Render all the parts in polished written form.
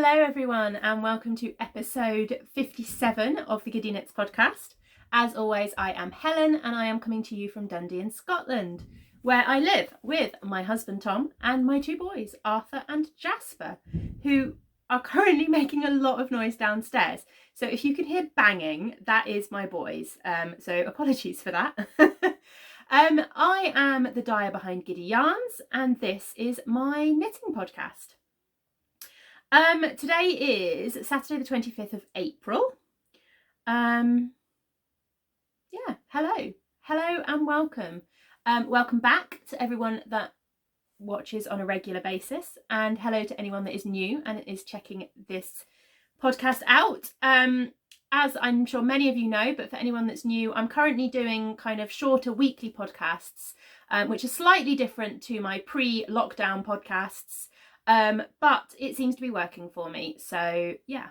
Hello everyone and welcome to episode 57 of the Giddy Knits Podcast. As always, I am Helen and I am coming to you from Dundee in Scotland, where I live with my husband Tom and my two boys, Arthur and Jasper, who are currently making a lot of noise downstairs. So if you can hear banging, that is my boys. So apologies for that. I am the dyer behind Giddy Yarns and this is my knitting podcast. Today is Saturday the 25th of April. Hello and welcome. Welcome back to everyone that watches on a regular basis, and hello to anyone that is new and is checking this podcast out. As I'm sure many of you know, but for anyone that's new, I'm currently doing kind of shorter weekly podcasts, which are slightly different to my pre-lockdown podcasts. But it seems to be working for me. So yeah,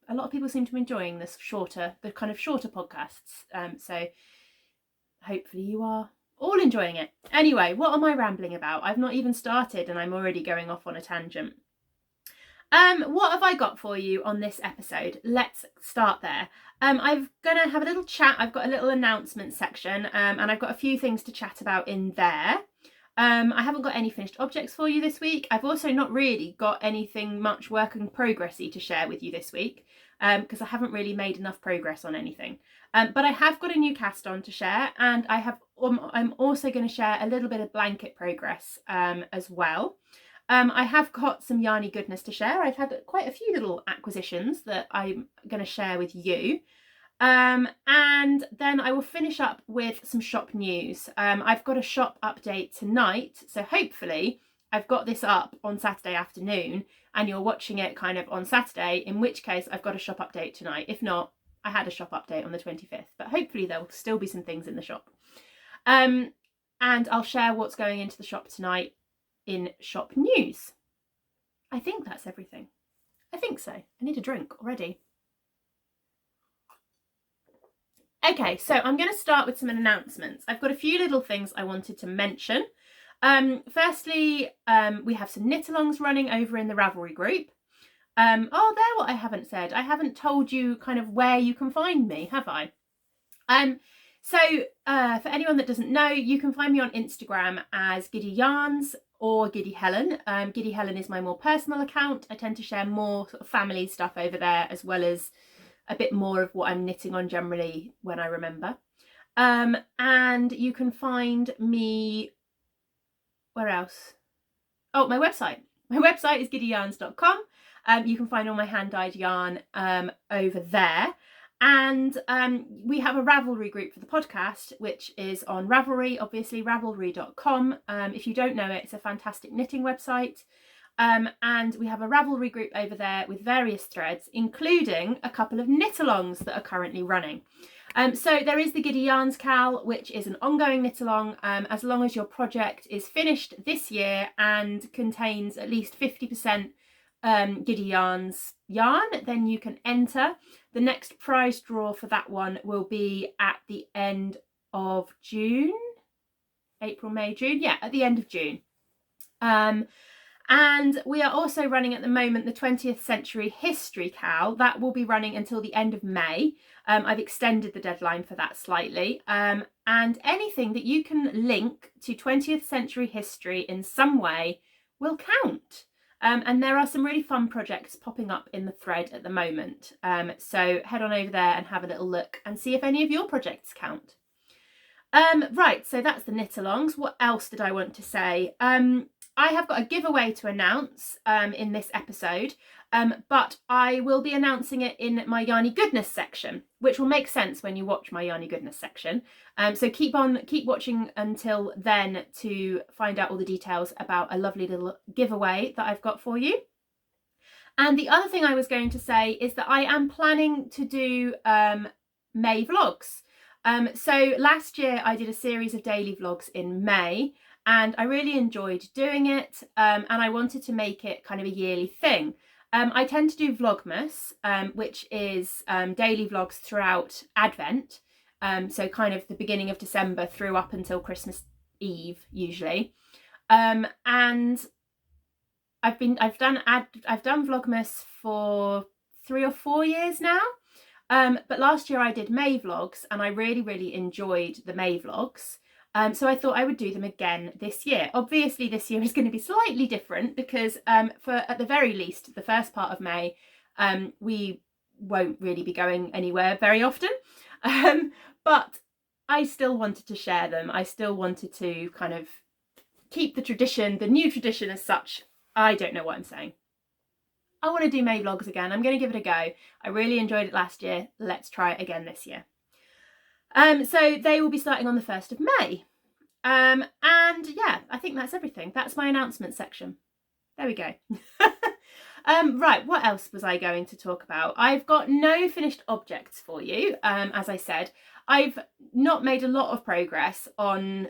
a lot of people seem to be enjoying the kind of shorter podcasts. So hopefully you are all enjoying it. Anyway, what am I rambling about? I've not even started and I'm already going off on a tangent. What have I got for you on this episode? Let's start there. I'm gonna have a little chat. I've got a little announcement section, and I've got a few things to chat about in there. I haven't got any finished objects for you this week. I've also not really got anything much work in progressy to share with you this week, because I haven't really made enough progress on anything. But I have got a new cast on to share, and I'm also going to share a little bit of blanket progress as well. I have got some yarny goodness to share. I've had quite a few little acquisitions that I'm going to share with you. And then I will finish up with some shop news. I've got a shop update tonight, so hopefully I've got this up on Saturday afternoon and you're watching it kind of on Saturday, in which case I've got a shop update tonight. If not, I had a shop update on the 25th, but hopefully there will still be some things in the shop. And I'll share what's going into the shop tonight in shop news. I think that's everything. I think so. I need a drink already. Okay, so I'm going to start with some announcements. I've got a few little things I wanted to mention. Firstly, we have some knit-alongs running over in the Ravelry group. There what I haven't said. I haven't told you kind of where you can find me, have I? For anyone that doesn't know, you can find me on Instagram as Giddy Yarns or Giddy Helen. Giddy Helen is my more personal account. I tend to share more sort of family stuff over there, as well as a bit more of what I'm knitting on generally when I remember. And you can find me, where else? Oh, my website. My website is giddyyarns.com. You can find all my hand-dyed yarn over there. And we have a Ravelry group for the podcast, which is on Ravelry, obviously ravelry.com. If you don't know it, it's a fantastic knitting website. And we have a Ravelry group over there with various threads, including a couple of knit-alongs that are currently running. So there is the Giddy Yarns Cal, which is an ongoing knit-along. As long as your project is finished this year and contains at least 50% Giddy Yarns yarn, then you can enter. The next prize draw for that one will be at the end of June. April, May, June. Yeah, at the end of June. And we are also running at the moment the 20th Century History Cal. That will be running until the end of May. I've extended the deadline for that slightly. And anything that you can link to 20th century history in some way will count. And there are some really fun projects popping up in the thread at the moment. So head on over there and have a little look and see if any of your projects count. Right, so that's the knit-alongs. What else did I want to say? I have got a giveaway to announce in this episode, but I will be announcing it in my Yarny Goodness section, which will make sense when you watch my Yarny Goodness section. So keep watching until then to find out all the details about a lovely little giveaway that I've got for you. And the other thing I was going to say is that I am planning to do May vlogs. So last year I did a series of daily vlogs in May and I really enjoyed doing it, and I wanted to make it kind of a yearly thing. I tend to do Vlogmas, which is daily vlogs throughout Advent, so kind of the beginning of December through up until Christmas Eve usually. And I've done Vlogmas for 3 or 4 years now. But last year I did May vlogs and I really enjoyed the May vlogs. So I thought I would do them again this year. Obviously this year is going to be slightly different because for at the very least the first part of May we won't really be going anywhere very often. But I still wanted to share them. I still wanted to kind of keep the tradition, the new tradition as such. I don't know what I'm saying. I want to do May vlogs again. I'm going to give it a go. I really enjoyed it last year. Let's try it again this year. So they will be starting on the 1st of May. And yeah, I think that's everything. That's my announcement section. There we go. Right, what else was I going to talk about? I've got no finished objects for you. As I said, I've not made a lot of progress on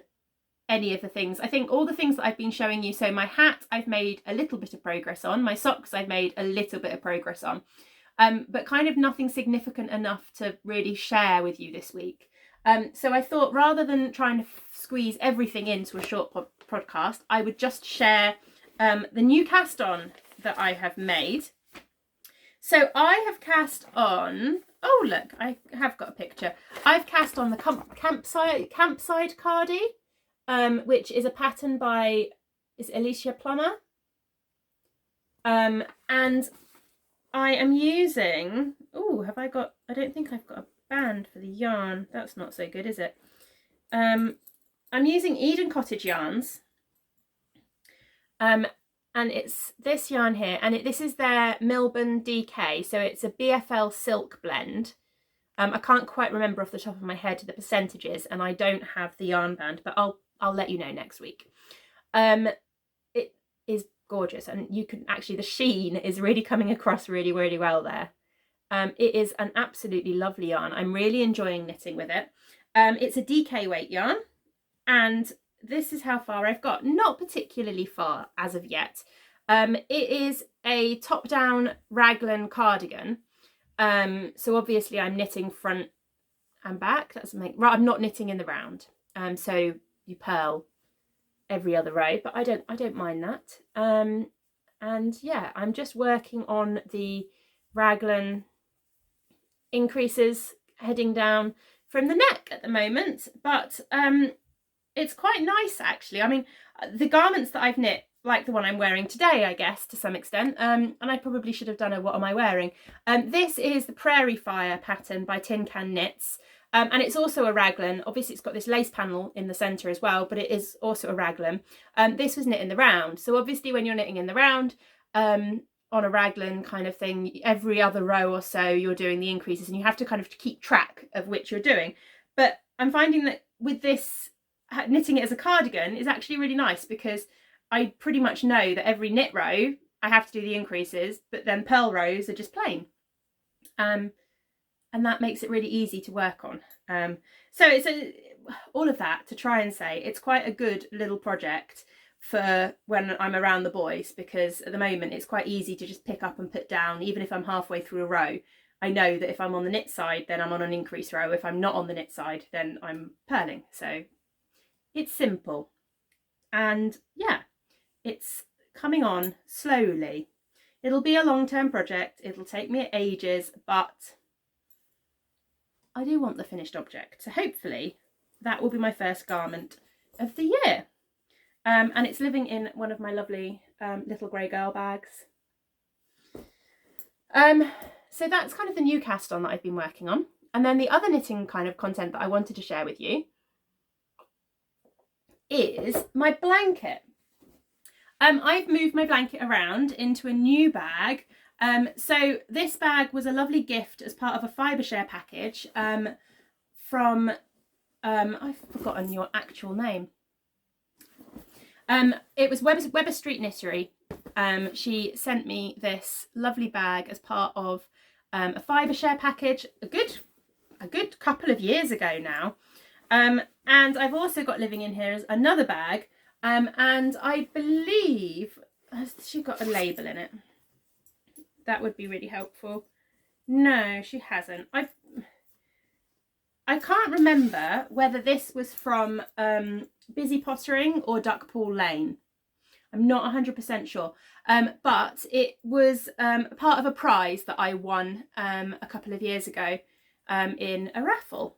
any of the things. I think all the things that I've been showing you, so my hat I've made a little bit of progress on, my socks I've made a little bit of progress on, but kind of nothing significant enough to really share with you this week. So I thought rather than trying to squeeze everything into a short podcast, I would just share the new cast on that I have made. So I have cast on, oh look, I have got a picture. I've cast on the campsite cardie. Which is a pattern by, is it Alicia Plummer? And I am using, I don't think I've got a band for the yarn. That's not so good, is it? I'm using Eden Cottage yarns. And it's this yarn here, and this is their Milburn DK, so it's a BFL silk blend. I can't quite remember off the top of my head the percentages, and I don't have the yarn band, but I'll let you know next week. It is gorgeous, and you can actually, the sheen is really coming across really well there. It is an absolutely lovely yarn. I'm really enjoying knitting with it. It's a DK weight yarn, and this is how far I've got. Not particularly far as of yet. It is a top-down raglan cardigan. So obviously I'm knitting front and back. I'm not knitting in the round. So you purl every other row, but I don't mind that. And yeah, I'm just working on the raglan increases heading down from the neck at the moment, but it's quite nice actually. I mean, the garments that I've knit, like the one I'm wearing today, I guess, to some extent, and I probably should have done a what am I wearing. This is the Prairie Fire pattern by Tin Can Knits, and it's also a raglan. Obviously it's got this lace panel in the centre as well, but it is also a raglan. This was knit in the round, so obviously when you're knitting in the round on a raglan kind of thing, every other row or so you're doing the increases, and you have to kind of keep track of which you're doing. But I'm finding that with this, knitting it as a cardigan is actually really nice, because I pretty much know that every knit row I have to do the increases, but then purl rows are just plain. And that makes it really easy to work on. So it's all of that to try and say it's quite a good little project for when I'm around the boys, because at the moment it's quite easy to just pick up and put down. Even if I'm halfway through a row, I know that if I'm on the knit side, then I'm on an increase row. If I'm not on the knit side, then I'm purling. So it's simple. And yeah, it's coming on slowly. It'll be a long-term project. It'll take me ages, but I do want the finished object. So hopefully that will be my first garment of the year. And it's living in one of my lovely little grey girl bags. So that's kind of the new cast on that I've been working on. And then the other knitting kind of content that I wanted to share with you is my blanket. I've moved my blanket around into a new bag. So this bag was a lovely gift as part of a fibre share package from, I've forgotten your actual name. It was Weber Street Knittery. She sent me this lovely bag as part of a fibre share package a good couple of years ago now. And I've also got living in here as another bag. And I believe, has she got a label in it? That would be really helpful. No, she hasn't. I can't remember whether this was from Busy Pottering or Duckpool Lane. I'm not 100% sure. But it was part of a prize that I won a couple of years ago in a raffle.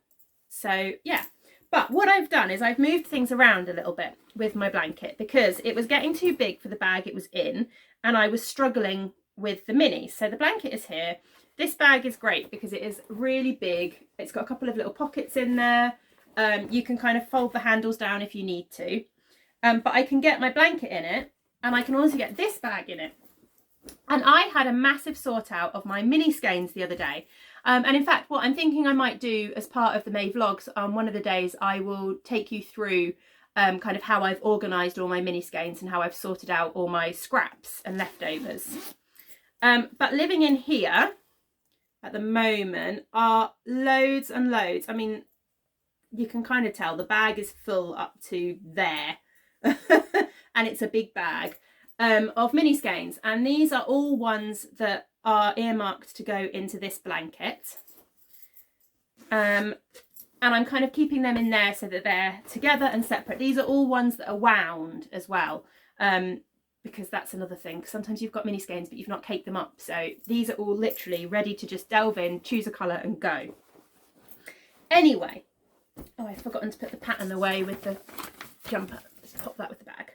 So yeah, but what I've done is I've moved things around a little bit with my blanket because it was getting too big for the bag it was in, and I was struggling with the mini. So the blanket is here. This bag is great because it is really big. It's got a couple of little pockets in there. You can kind of fold the handles down if you need to. But I can get my blanket in it, and I can also get this bag in it. And I had a massive sort out of my mini skeins the other day. And in fact, what I'm thinking I might do as part of the May vlogs on one of the days, I will take you through kind of how I've organised all my mini skeins and how I've sorted out all my scraps and leftovers. But living in here at the moment are loads and loads. I mean, you can kind of tell the bag is full up to there. And it's a big bag of mini skeins, and these are all ones that are earmarked to go into this blanket, and I'm kind of keeping them in there so that they're together and separate. These are all ones that are wound as well, because that's another thing. Sometimes you've got mini skeins but you've not caked them up, so these are all literally ready to just delve in, choose a colour and go. Anyway, oh, I've forgotten to put the pattern away with the jumper. Let's pop that with the bag.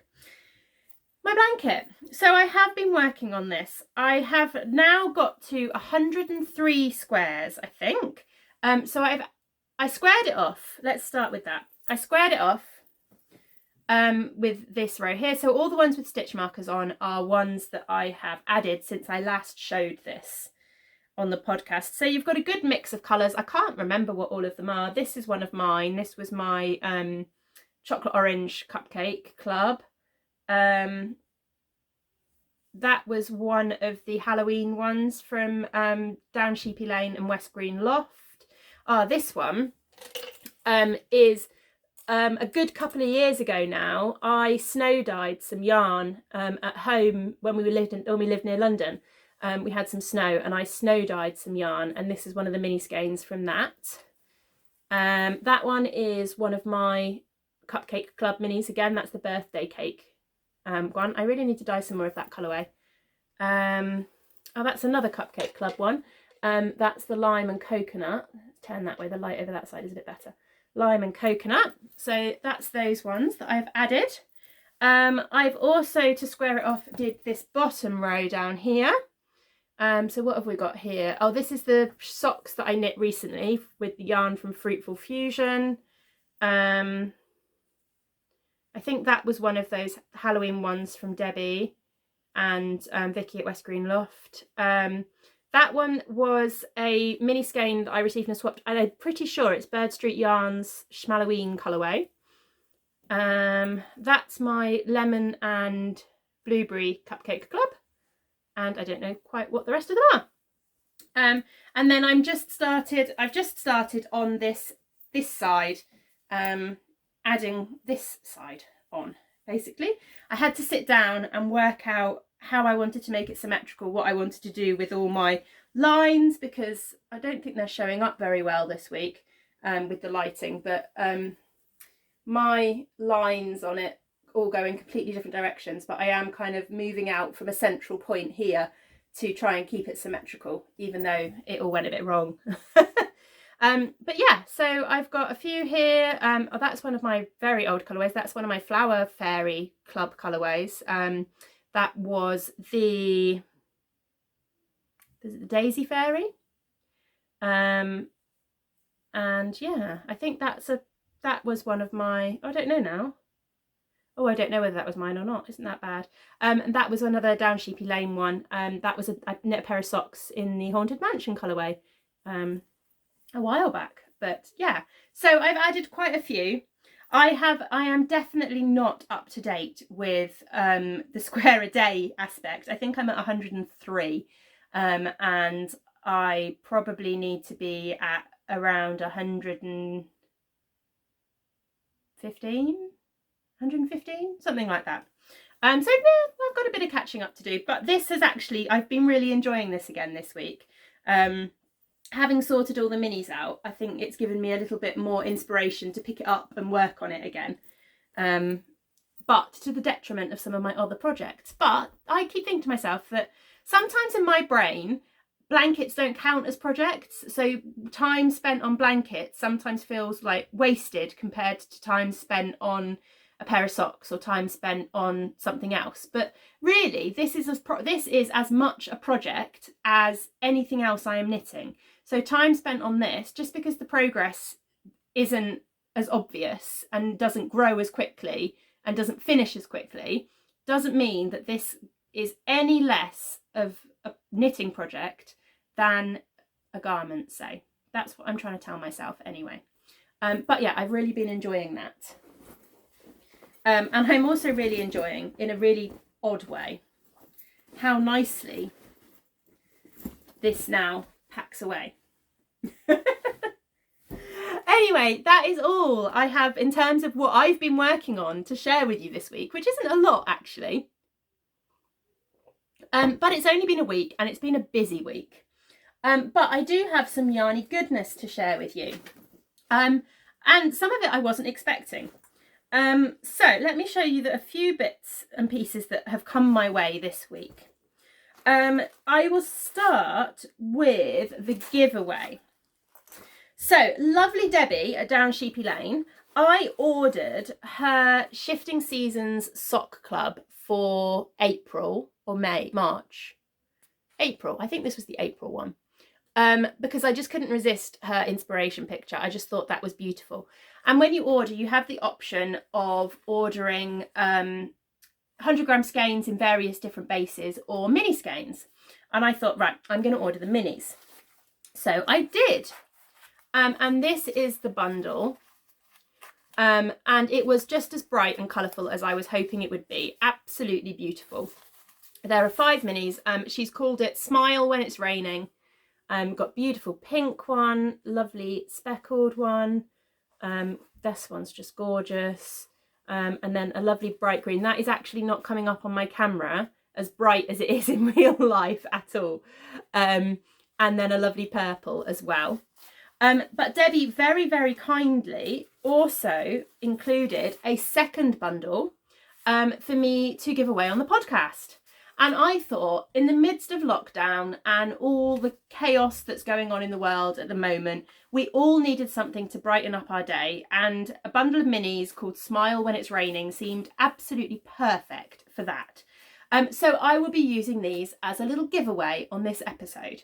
My blanket. So I have been working on this. I have now got to 103 squares, I think. So I squared it off. Let's start with that. I squared it off with this row here. So all the ones with stitch markers on are ones that I have added since I last showed this on the podcast. So you've got a good mix of colours. I can't remember what all of them are. This is one of mine. This was my chocolate orange cupcake club. That was one of the Halloween ones from down Sheepy Lane and West Green Loft. This one is a good couple of years ago now. I snow dyed some yarn at home when we lived near London. We had some snow and I snow dyed some yarn, and this is one of the mini skeins from that. That one is one of my Cupcake Club minis. Again, that's the birthday cake one. I really need to dye some more of that colourway. Oh, that's another Cupcake Club one. That's the lime and coconut. Turn that way, the light over that side is a bit better. Lime and coconut. So that's those ones that I've added. I've also, to square it off, did this bottom row down here. So what have we got here? Oh, this is the socks that I knit recently with the yarn from Fruitful Fusion. I think that was one of those Halloween ones from Debbie and Vicky at West Green Loft. That one was a mini skein that I received in a swap. I'm pretty sure it's Bird Street Yarns Schmalloween colourway. That's my lemon and blueberry Cupcake Club. And I don't know quite what the rest of them are. And then I've just started on this side, adding this side on, basically. I had to sit down and work out how I wanted to make it symmetrical, what I wanted to do with all my lines, because I don't think they're showing up very well this week with the lighting, but my lines on it all go in completely different directions, but I am kind of moving out from a central point here to try and keep it symmetrical, even though it all went a bit wrong. But yeah, so I've got a few here. Oh, that's one of my very old colourways. That's one of my Flower Fairy Club colourways. That was the Daisy Fairy. And yeah, I think that was one of my, I don't know now. Oh, I don't know whether that was mine or not. Isn't that bad? And that was another Down Sheepy Lane one. That was I knit a pair of socks in the Haunted Mansion colourway a while back. But yeah, so I've added quite a few. I am definitely not up to date with the square a day aspect. I think I'm at 103, and I probably need to be at around 115, something like that. So yeah, I've got a bit of catching up to do, but this has actually, I've been really enjoying this again this week. Having sorted all the minis out, I think it's given me a little bit more inspiration to pick it up and work on it again. but to the detriment of some of my other projects. But I keep thinking to myself that sometimes in my brain, blankets don't count as projects. So time spent on blankets sometimes feels like wasted compared to time spent on a pair of socks or time spent on something else. But really, this is as much a project as anything else I am knitting. So time spent on this, just because the progress isn't as obvious and doesn't grow as quickly and doesn't finish as quickly, doesn't mean that this is any less of a knitting project than a garment, say. That's what I'm trying to tell myself anyway. But yeah, I've really been enjoying that. And I'm also really enjoying, in a really odd way, how nicely this now packs away. Anyway, that is all I have in terms of what I've been working on to share with you this week, which isn't a lot actually. But it's only been a week and it's been a busy week. But I do have some yarny goodness to share with you. And some of it I wasn't expecting. So let me show you a few bits and pieces that have come my way this week. I will start with the giveaway. So lovely Debbie at Down Sheepy Lane, I ordered her Shifting Seasons sock club for April or March. April, I think this was the April one. Because I just couldn't resist her inspiration picture. I just thought that was beautiful. And when you order, you have the option of ordering 100-gram skeins in various different bases or mini skeins. And I thought, right, I'm going to order the minis. So I did. And this is the bundle. And it was just as bright and colourful as I was hoping it would be. Absolutely beautiful. There are 5 minis. She's called it Smile When It's Raining. Got beautiful pink one, lovely speckled one. This one's just gorgeous. And then a lovely bright green. That is actually not coming up on my camera as bright as it is in real life at all. And then a lovely purple as well. But Debbie very, very kindly also included a second bundle for me to give away on the podcast. And I thought, in the midst of lockdown and all the chaos that's going on in the world at the moment, we all needed something to brighten up our day. And a bundle of minis called Smile When It's Raining seemed absolutely perfect for that. So I will be using these as a little giveaway on this episode.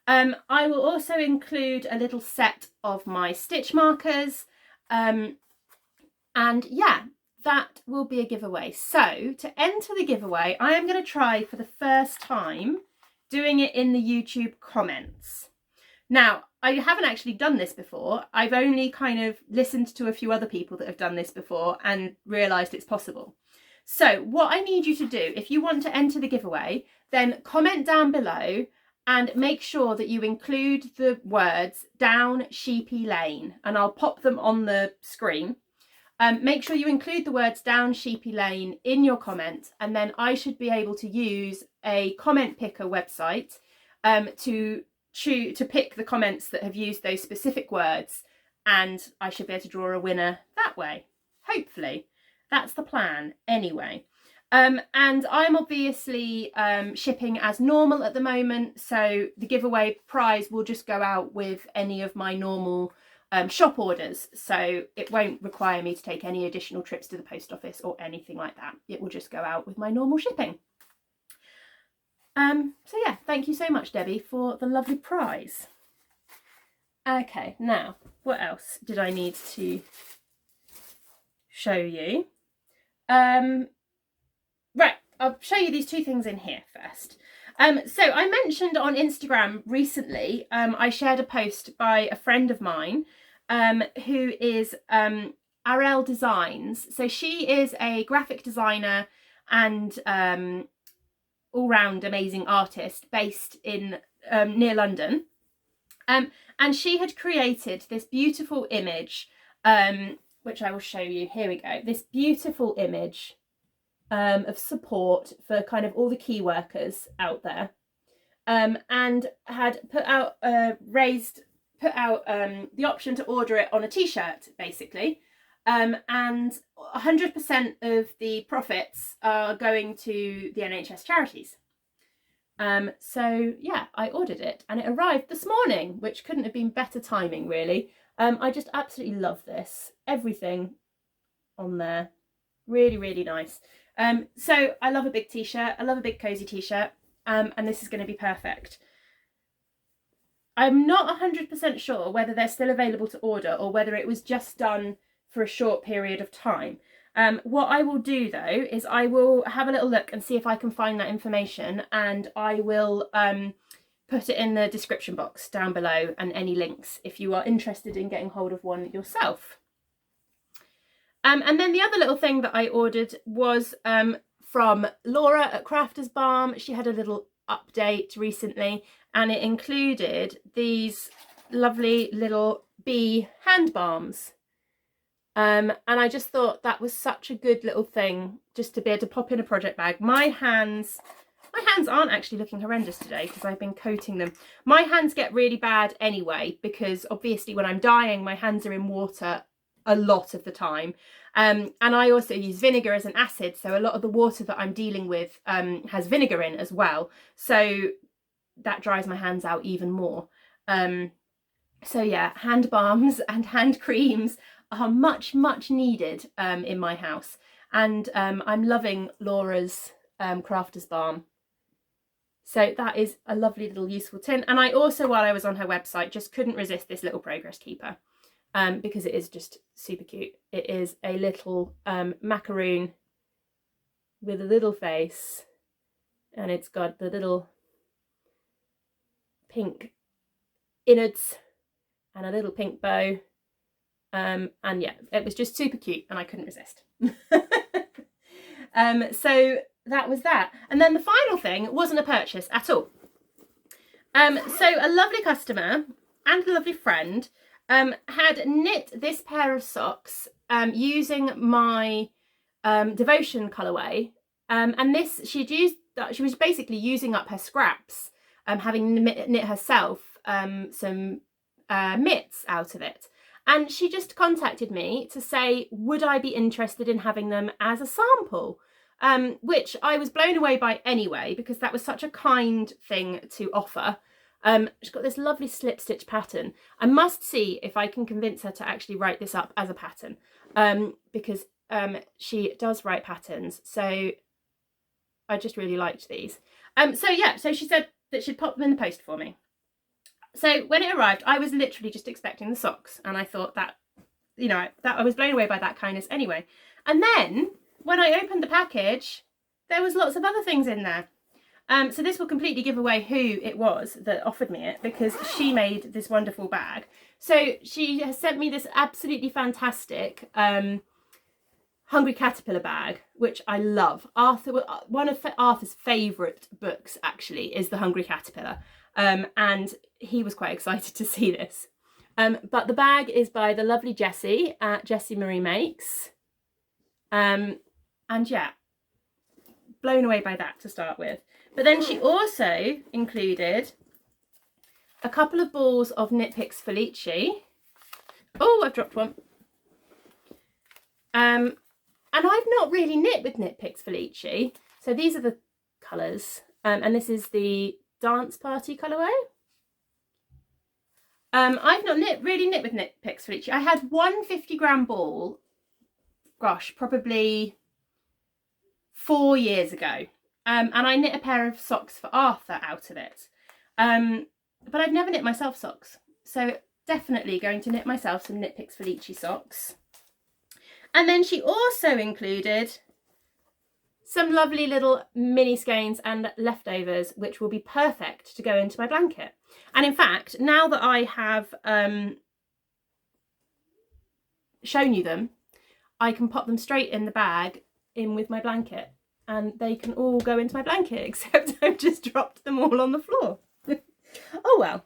I will also include a little set of my stitch markers. And yeah, that will be a giveaway. So to enter the giveaway, I am going to try for the first time doing it in the YouTube comments. Now, I haven't actually done this before. I've only kind of listened to a few other people that have done this before and realised it's possible. So what I need you to do, if you want to enter the giveaway, then comment down below and make sure that you include the words Down Sheepy Lane, and I'll pop them on the screen. Make sure you include the words Down Sheepy Lane in your comment, and then I should be able to use a comment picker website to pick the comments that have used those specific words, and I should be able to draw a winner that way. Hopefully. That's the plan anyway. And I'm obviously shipping as normal at the moment, so the giveaway prize will just go out with any of my normal shop orders, so it won't require me to take any additional trips to the post office or anything like that. It will just go out with my normal shipping. So yeah, thank you so much, Debbie, for the lovely prize. Okay, now what else did I need to show you? Right, I'll show you these 2 things in here first. So I mentioned on Instagram recently, I shared a post by a friend of mine who is RL Designs. So she is a graphic designer and all-round amazing artist based in near London. And she had created this beautiful image, which I will show you. Here we go. This beautiful image of support for kind of all the key workers out there, and had put out the option to order it on a t-shirt basically, and 100% of the profits are going to the NHS charities. So yeah, I ordered it and it arrived this morning, which couldn't have been better timing, really. I just absolutely love this. Everything on there, really, really nice. So I love a big t-shirt. I love a big cozy t-shirt, and this is going to be perfect. I'm not 100% sure whether they're still available to order or whether it was just done for a short period of time. What I will do though is I will have a little look and see if I can find that information, and I will put it in the description box down below and any links if you are interested in getting hold of one yourself. And then the other little thing that I ordered was from Laura at Crafters Balm. She had a little update recently and it included these lovely little bee hand balms. And I just thought that was such a good little thing just to be able to pop in a project bag. My hands aren't actually looking horrendous today because I've been coating them. My hands get really bad anyway because obviously when I'm dyeing my hands are in water a lot of the time, and I also use vinegar as an acid, so a lot of the water that I'm dealing with has vinegar in as well, so that dries my hands out even more. So yeah, hand balms and hand creams are much needed in my house, and I'm loving Laura's Crafters Balm. So that is a lovely little useful tin. And I also, while I was on her website, just couldn't resist this little progress keeper. Because it is just super cute. It is a little macaroon with a little face, and it's got the little pink innards and a little pink bow, and yeah, it was just super cute and I couldn't resist. So that was that. And then the final thing wasn't a purchase at all. So a lovely customer and a lovely friend had knit this pair of socks using my devotion colourway, and this she was basically using up her scraps, having knit herself some mitts out of it, and she just contacted me to say would I be interested in having them as a sample, which I was blown away by anyway because that was such a kind thing to offer. She's got this lovely slip stitch pattern. I must see if I can convince her to actually write this up as a pattern, because she does write patterns. So I just really liked these. So yeah, so she said that she'd pop them in the post for me. So when it arrived, I was literally just expecting the socks, and I thought that, you know, that I was blown away by that kindness anyway. And then when I opened the package, there was lots of other things in there. So this will completely give away who it was that offered me it, because she made this wonderful bag. So she has sent me this absolutely fantastic Hungry Caterpillar bag, which I love. One of Arthur's favourite books actually is The Hungry Caterpillar, and he was quite excited to see this. But the bag is by the lovely Jessie at Jessie Marie Makes, and yeah, blown away by that to start with. But then she also included a couple of balls of Knit Picks Felici. Oh, I've dropped one. And I've not really knit with Knit Picks Felici. So these are the colours. And this is the Dance Party colourway. I've not really knit with Knit Picks Felici. I had one 50-gram ball, gosh, probably 4 years ago. And I knit a pair of socks for Arthur out of it. But I've never knit myself socks. So definitely going to knit myself some Knit Picks Felici socks. And then she also included some lovely little mini skeins and leftovers, which will be perfect to go into my blanket. And in fact, now that I have shown you them, I can pop them straight in the bag in with my blanket. And they can all go into my blanket, except I've just dropped them all on the floor. Oh well.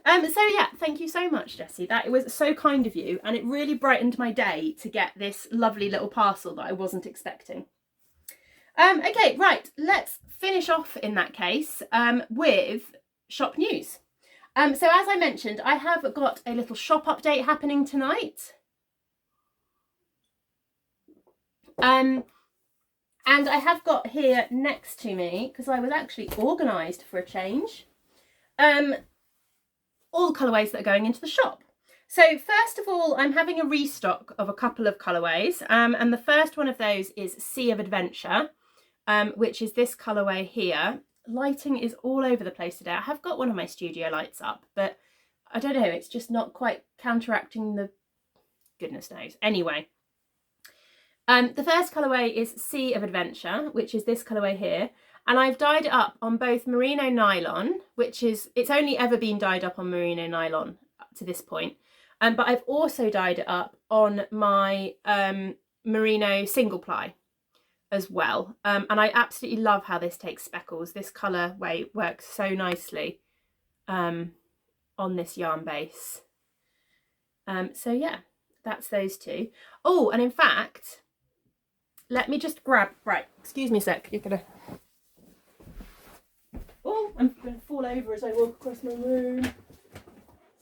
So yeah, thank you so much, Jessie. That was so kind of you, and it really brightened my day to get this lovely little parcel that I wasn't expecting. Okay, right, let's finish off in that case with shop news. So as I mentioned, I have got a little shop update happening tonight. And I have got here next to me, because I was actually organised for a change, all the colourways that are going into the shop. So first of all, I'm having a restock of a couple of colourways, and the first one of those is Sea of Adventure, which is this colourway here. Lighting is all over the place today. I have got one of my studio lights up, but I don't know, it's just not quite counteracting the goodness knows. Anyway, the first colourway is Sea of Adventure, which is this colourway here. And I've dyed it up on both merino nylon, which is, it's only ever been dyed up on merino nylon up to this point. But I've also dyed it up on my merino single ply as well. And I absolutely love how this takes speckles. This colourway works so nicely on this yarn base. So yeah, that's those two. Oh, and in fact, let me just grab, right, excuse me a sec, you're gonna, oh, I'm gonna fall over as I walk across my room.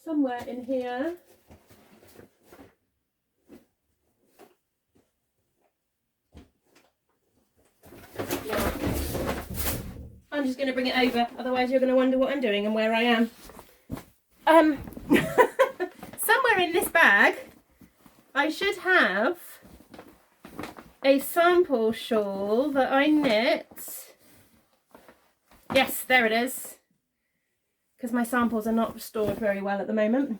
Somewhere in here. Yeah. I'm just gonna bring it over, otherwise you're gonna wonder what I'm doing and where I am. Somewhere in this bag, I should have a sample shawl that I knit. Yes, there it is. Because my samples are not stored very well at the moment.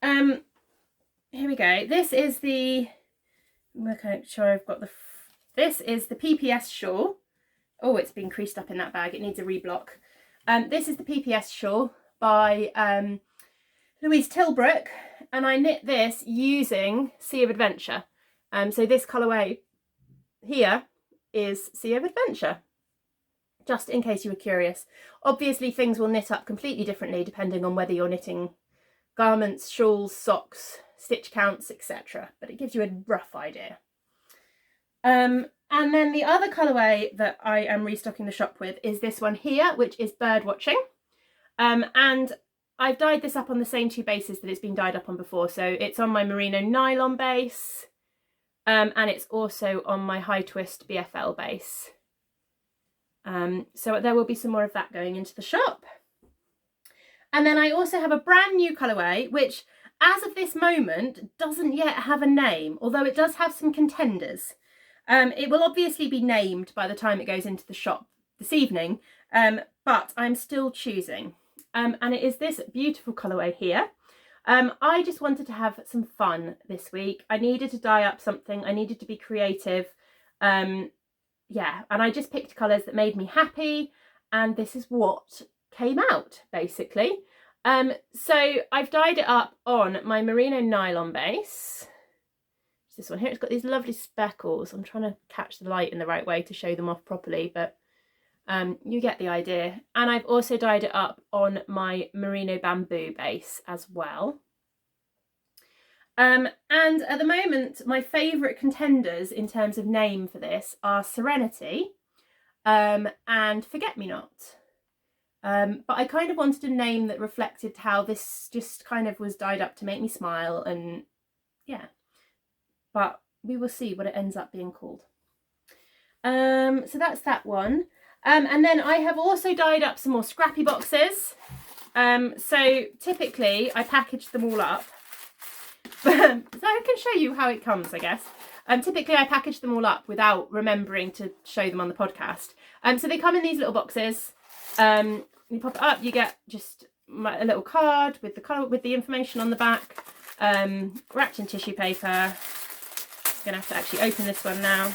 Here we go. This is the, I'm making sure I've got the, this is the PPS shawl. Oh, it's been creased up in that bag. It needs a reblock. This is the PPS shawl by Louise Tilbrook, and I knit this using Sea of Adventure. So this colourway here is Sea of Adventure, just in case you were curious. Obviously things will knit up completely differently depending on whether you're knitting garments, shawls, socks, stitch counts, etc. But it gives you a rough idea. And then the other colourway that I am restocking the shop with is this one here, which is Bird Watching. And I've dyed this up on the same two bases that it's been dyed up on before. So it's on my merino nylon base, and it's also on my high twist BFL base. So there will be some more of that going into the shop. And then I also have a brand new colourway, which as of this moment doesn't yet have a name, although it does have some contenders. It will obviously be named by the time it goes into the shop this evening, but I'm still choosing. And it is this beautiful colourway here. I just wanted to have some fun this week. I needed to dye up something. I needed to be creative. Yeah, and I just picked colours that made me happy, and this is what came out, basically. So I've dyed it up on my merino nylon base. It's this one here. It's got these lovely speckles. I'm trying to catch the light in the right way to show them off properly, but you get the idea. And I've also dyed it up on my merino bamboo base as well. And at the moment, my favourite contenders in terms of name for this are Serenity and Forget-Me-Not. But I kind of wanted a name that reflected how this just kind of was dyed up to make me smile, and yeah. But we will see what it ends up being called. So that's that one. And then I have also dyed up some more scrappy boxes. So typically I package them all up. So I can show you how it comes, I guess. Typically I package them all up without remembering to show them on the podcast. So they come in these little boxes. You pop it up, you get just a little card with the colour, with the information on the back, wrapped in tissue paper. I'm gonna have to actually open this one now.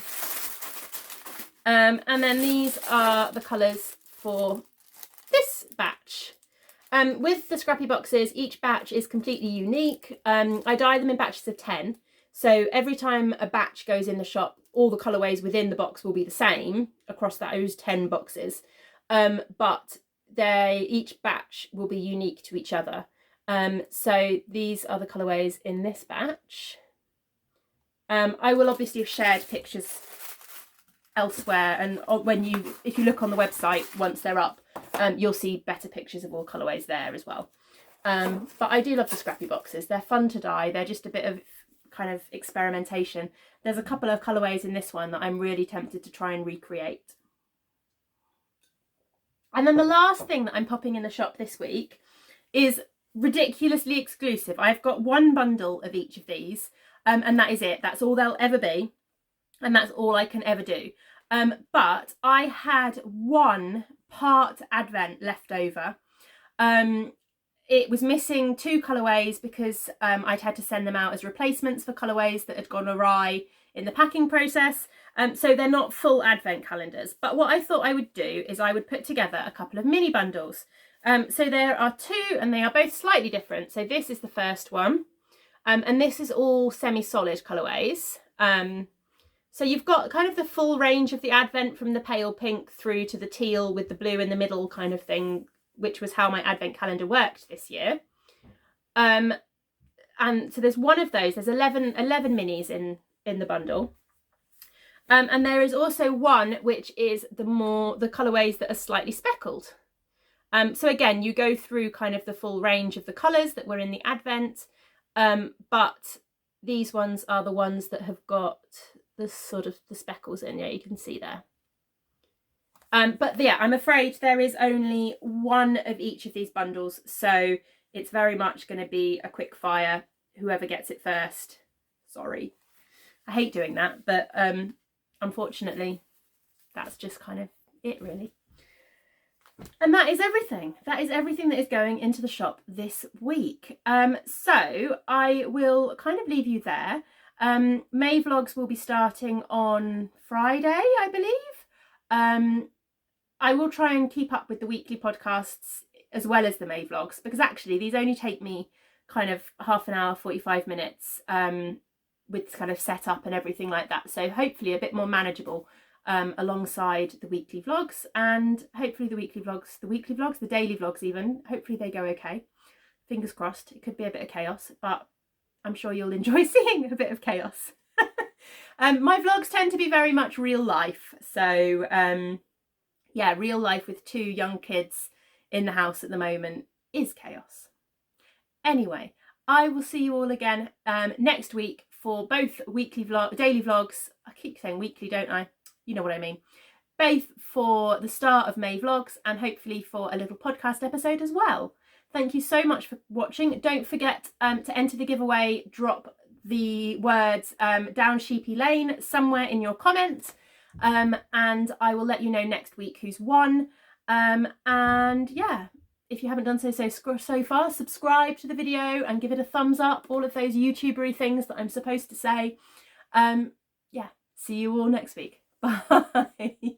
And then these are the colours for this batch. With the scrappy boxes, each batch is completely unique. I dye them in batches of 10. So every time a batch goes in the shop, all the colourways within the box will be the same across those 10 boxes. But each batch will be unique to each other. So these are the colourways in this batch. I will obviously have shared pictures elsewhere, and if you look on the website once they're up, you'll see better pictures of all colourways there as well. But I do love the scrappy boxes. They're fun to dye. They're just a bit of kind of experimentation. There's a couple of colourways in this one that I'm really tempted to try and recreate. And then the last thing that I'm popping in the shop this week is ridiculously exclusive. I've got one bundle of each of these, and that is it. That's all they'll ever be, and that's all I can ever do. But I had one part Advent left over. It was missing 2 colourways because I'd had to send them out as replacements for colourways that had gone awry in the packing process. So they're not full Advent calendars. But what I thought I would do is I would put together a couple of mini bundles. So there are 2 and they are both slightly different. So this is the first one. And this is all semi-solid colourways. So you've got kind of the full range of the Advent from the pale pink through to the teal with the blue in the middle kind of thing, which was how my Advent calendar worked this year. And so there's one of those. There's 11 minis in the bundle. And there is also one which is the colourways that are slightly speckled. So again, you go through kind of the full range of the colours that were in the Advent, but these ones are the ones that have got the sort of the speckles in. Yeah, you can see there. But yeah, I'm afraid there is only one of each of these bundles, so it's very much going to be a quick fire. Whoever gets it first. Sorry. I hate doing that, but unfortunately, that's just kind of it, really. And that is everything. That is everything that is going into the shop this week. So I will kind of leave you there. May vlogs will be starting on Friday, I believe. I will try and keep up with the weekly podcasts as well as the May vlogs, because actually these only take me kind of half an hour, 45 minutes, with kind of setup and everything like that. So hopefully a bit more manageable alongside the weekly vlogs, and hopefully the daily vlogs even, hopefully they go okay. Fingers crossed. It could be a bit of chaos, but I'm sure you'll enjoy seeing a bit of chaos. My vlogs tend to be very much real life. So yeah, real life with 2 young kids in the house at the moment is chaos. Anyway, I will see you all again next week for both daily vlogs. I keep saying weekly, don't I? You know what I mean. Both for the start of May vlogs and hopefully for a little podcast episode as well. Thank you so much for watching. Don't forget to enter the giveaway. Drop the words down sheepy lane somewhere in your comments, and I will let you know next week who's won. And yeah, if you haven't done so far, subscribe to the video and give it a thumbs up, all of those YouTubery things that I'm supposed to say. Yeah, see you all next week. Bye.